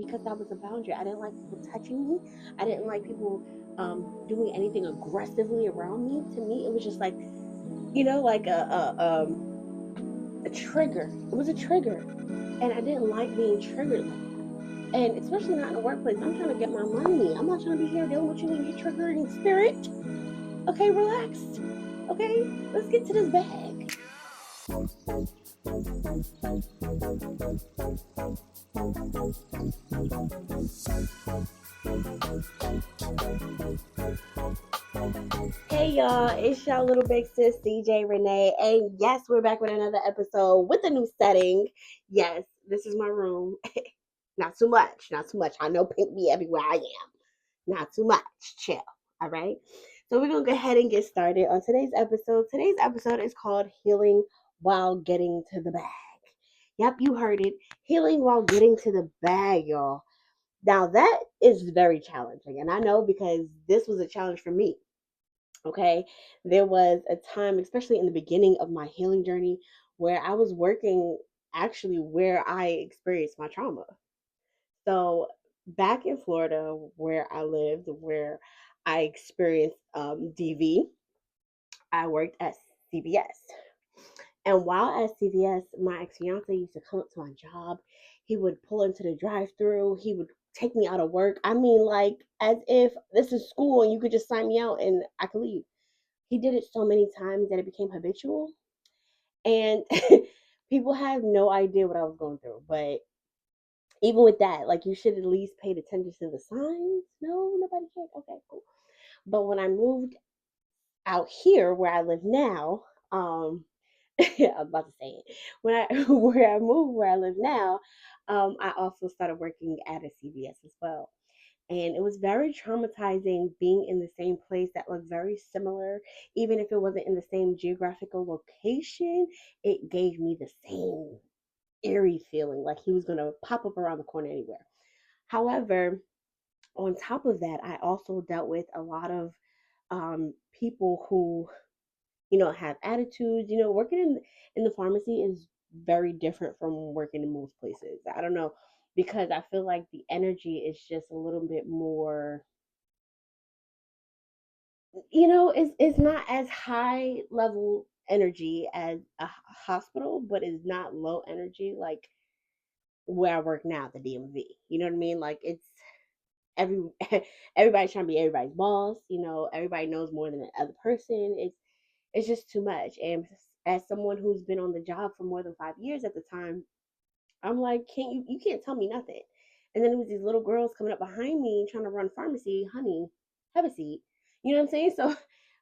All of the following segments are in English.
because that was a boundary. I didn't like people touching me. I didn't like people doing anything aggressively around me. To me, it was just like, like a trigger. It was a trigger, and I didn't like being triggered like that. And especially not in the workplace. I'm trying to get my money. I'm not trying to be here dealing with you and your triggering spirit. Okay, relax. Okay, let's get to this bag. Hey y'all, it's y'all little big sis DJ Renee, and yes, we're back with another episode with a new setting. Yes, this is my room. Not too much, not too much. I know pink be everywhere I am. Not too much. Chill. All right. So we're gonna go ahead and get started on today's episode. Today's episode is called Healing While Getting to the Bag. Yep, you heard it. Healing while getting to the bag, y'all. Now that is very challenging, and I know because this was a challenge for me. Okay. There was a time, especially in the beginning of my healing journey, where I was working actually where I experienced my trauma. So back in Florida, where I lived, where I experienced DV, I worked at CVS. And while at CVS, my ex fiance used to come up to my job. He would pull into the drive through. He would take me out of work. I mean, like as if this is school and you could just sign me out and I could leave. He did it so many times that it became habitual. And people have no idea what I was going through. But even with that, like you should at least pay attention to the signs. No, nobody cared. Okay, cool. But when I moved out here where I live now, I was about to say it. When I where I moved where I live now, I also started working at a CVS as well. And it was very traumatizing being in the same place that looked very similar, even if it wasn't in the same geographical location. It gave me the same eerie feeling, like he was gonna pop up around the corner anywhere. However, on top of that, I also dealt with a lot of people who, have attitudes. Working in the pharmacy is very different from working in most places. I don't know, because I feel like the energy is just a little bit more. It's not as high level energy as a hospital, but it's not low energy like where I work now at the DMV. You know what I mean? Like it's every everybody's trying to be everybody's boss. Everybody knows more than the other person. It's just too much. And as someone who's been on the job for more than 5 years at the time, I'm like, you can't tell me nothing. And then it was these little girls coming up behind me trying to run pharmacy. Honey, have a seat. You know what I'm saying? So,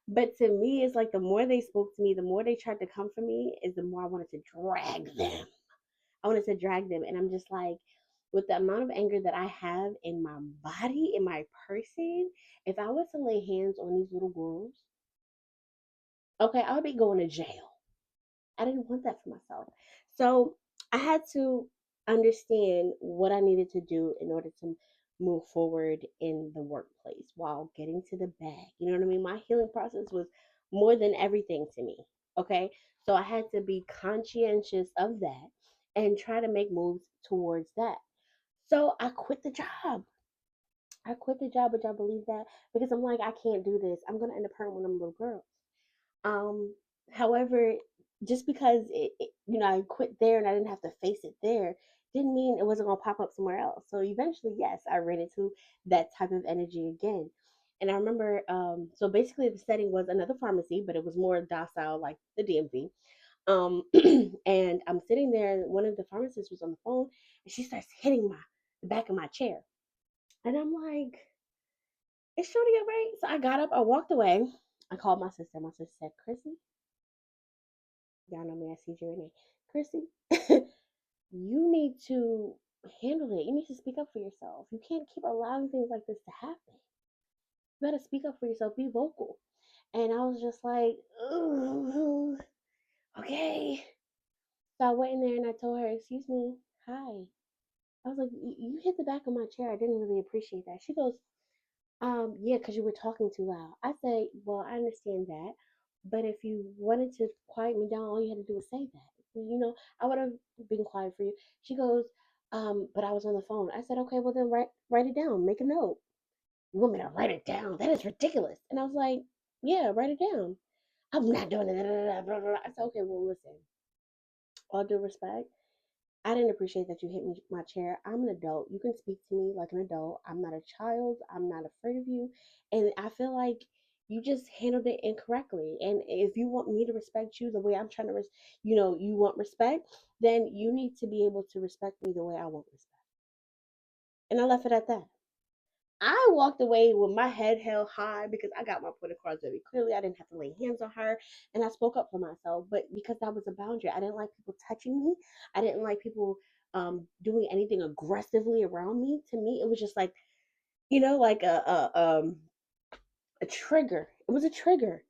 but to me, it's like the more they spoke to me, the more they tried to come for me, is the more I wanted to drag them. I wanted to drag them. And I'm just like, with the amount of anger that I have in my body, in my person, if I was to lay hands on these little girls, okay, I would be going to jail. I didn't want that for myself. So I had to understand what I needed to do in order to move forward in the workplace while getting to the bag. You know what I mean? My healing process was more than everything to me. Okay. So I had to be conscientious of that and try to make moves towards that. So I quit the job. I quit the job, which I believe that because I'm like, I can't do this. I'm going to end up hurting one of them little girls. Um, However, just because I quit there and I didn't have to face it there, didn't mean it wasn't gonna pop up somewhere else. So eventually, yes, I ran into that type of energy again. And I remember, so basically the setting was another pharmacy, but it was more docile, like the DMV. Um, and I'm sitting there, and one of the pharmacists was on the phone, and she starts hitting the back of my chair, and I'm like, "Is Shorty all right?" So I got up, I walked away. I called my sister. My sister said, "Chrissy, y'all know me as CJ Renee. Chrissy, you need to handle it. You need to speak up for yourself. You can't keep allowing things like this to happen. You gotta speak up for yourself. Be vocal." And I was just like, "Ooh, okay." So I went in there and I told her, "Excuse me, hi." I was like, "You hit the back of my chair. I didn't really appreciate that." She goes, yeah, because you were talking too loud." I say, "Well, I understand that. But if you wanted to quiet me down, all you had to do was say that. I would have been quiet for you." She goes, But I was on the phone. I said, okay, well then write it down, make a note. You want me to write it down? That is ridiculous. And I was like, yeah, write it down. I'm not doing it. Blah, blah, blah. I said, okay, well listen, all due respect, I didn't appreciate that you hit me my chair. I'm an adult. You can speak to me like an adult. I'm not a child. I'm not afraid of you. And I feel like you just handled it incorrectly. And if you want me to respect you the way I'm trying to, you want respect, then you need to be able to respect me the way I want respect. And I left it at that. I walked away with my head held high because I got my point across very clearly. I didn't have to lay hands on her, and I spoke up for myself. But because that was a boundary, I didn't like people touching me. I didn't like people doing anything aggressively around me. To me, it was just like like a trigger. It was a trigger,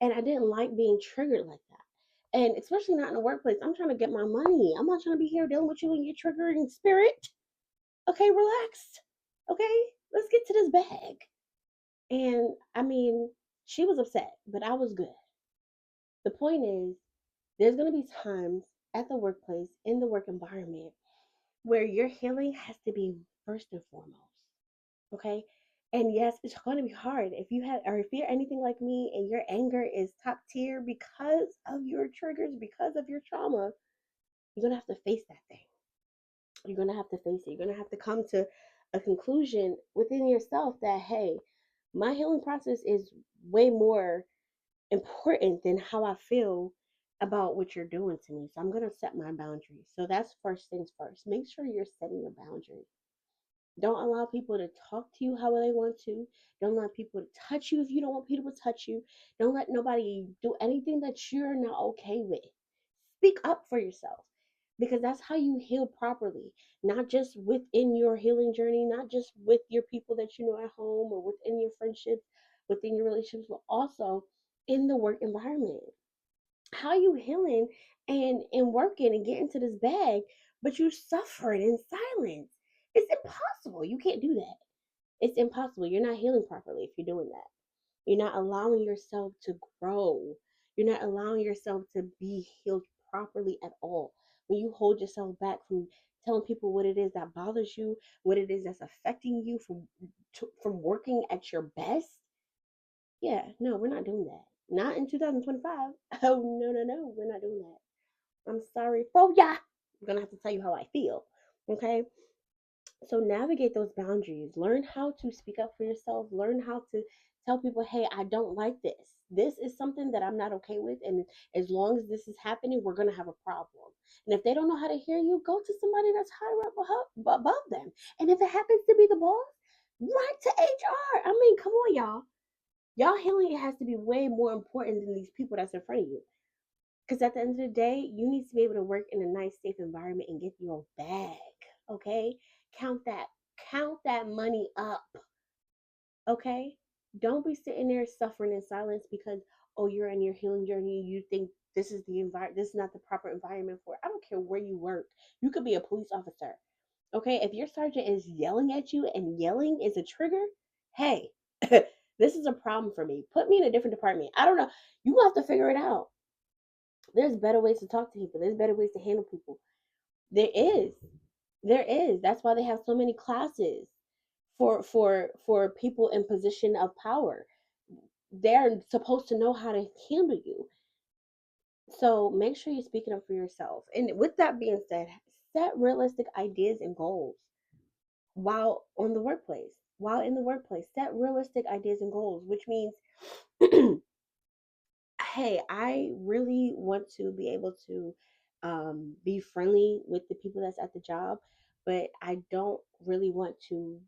and I didn't like being triggered like that. And especially not in the workplace. I'm trying to get my money. I'm not trying to be here dealing with you and your triggering spirit. Okay, relax. Okay, let's get to this bag. And I mean, she was upset, but I was good. The point is, there's going to be times at the workplace, in the work environment, where your healing has to be first and foremost. Okay. And yes, it's going to be hard. If you had, or if you're anything like me and your anger is top tier because of your triggers, because of your trauma, you're going to have to face that thing. You're going to have to face it. You're going to have to come to a conclusion within yourself that, hey, my healing process is way more important than how I feel about what you're doing to me. So I'm going to set my boundaries. So that's first things first. Make sure you're setting your boundaries. Don't allow people to talk to you how they want to. Don't let people touch you if you don't want people to touch you. Don't let nobody do anything that you're not okay with. Speak up for yourself because that's how you heal properly, not just within your healing journey, not just with your people that you know at home or within your friendships, within your relationships, but also in the work environment. How you healing and working and getting to this bag, but you suffering in silence? It's impossible. You can't do that. It's impossible. You're not healing properly if you're doing that. You're not allowing yourself to grow. You're not allowing yourself to be healed properly at all. When you hold yourself back from telling people what it is that bothers you, what it is that's affecting you from working at your best, yeah, no, we're not doing that. Not in 2025. Oh no, no, no, we're not doing that. I'm sorry for ya. I'm gonna have to tell you how I feel. Okay, so navigate those boundaries. Learn how to speak up for yourself. Learn how to tell people, hey, I don't like this. This is something that I'm not okay with. And as long as this is happening, we're going to have a problem. And if they don't know how to hear you, go to somebody that's higher up above them. And if it happens to be the boss, write to HR. I mean, come on, y'all. Y'all healing has to be way more important than these people that's in front of you. Because at the end of the day, you need to be able to work in a nice, safe environment and get your bag. Okay? Count that. Count that money up. Okay? Don't be sitting there suffering in silence because, oh, you're in your healing journey. You think this is the environment, this is not the proper environment for it. I don't care where you work. You could be a police officer. Okay? If your sergeant is yelling at you and yelling is a trigger, hey, this is a problem for me. Put me in a different department. I don't know. You have to figure it out. There's better ways to talk to people. There's better ways to handle people. There is. There is. That's why they have so many classes for people in position of power. They're supposed to know how to handle you. So make sure you're speaking up for yourself. And with that being said, set realistic ideas and goals while on the workplace. While in the workplace, set realistic ideas and goals, which means hey, I really want to be able to be friendly with the people that's at the job, but I don't really want to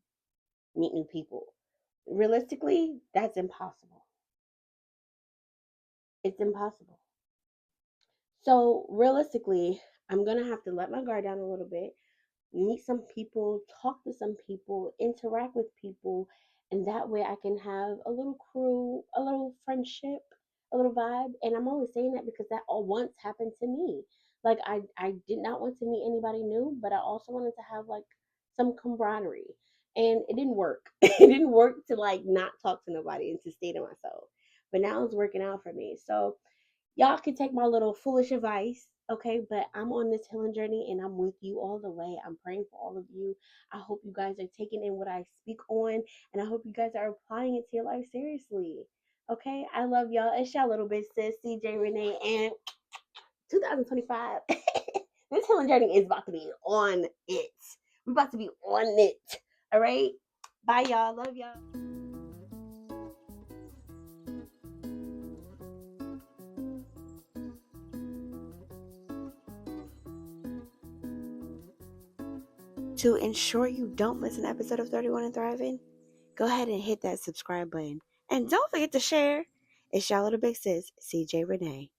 meet new people. Realistically, that's impossible. It's impossible. So, realistically, I'm going to have to let my guard down a little bit, meet some people, talk to some people, interact with people, and that way I can have a little crew, a little friendship, a little vibe. And I'm only saying that because that all once happened to me. Like I did not want to meet anybody new, but I also wanted to have like some camaraderie. And it didn't work. It didn't work to like not talk to nobody and to stay to myself. But now it's working out for me. So Y'all can take my little foolish advice, okay? But I'm on this healing journey and I'm with you all the way. I'm praying for all of you. I hope you guys are taking in what I speak on, and I hope you guys are applying it to your life seriously. Okay, I love y'all. It's y'all little bit sis, CJ Renee, and 2025. This healing journey is about to be on it. We're about to be on it. All right. Bye, y'all. Love y'all. To ensure you don't miss an episode of 31 and Thriving, go ahead and hit that subscribe button. And don't forget to share. It's y'all little big sis, CJ Renee.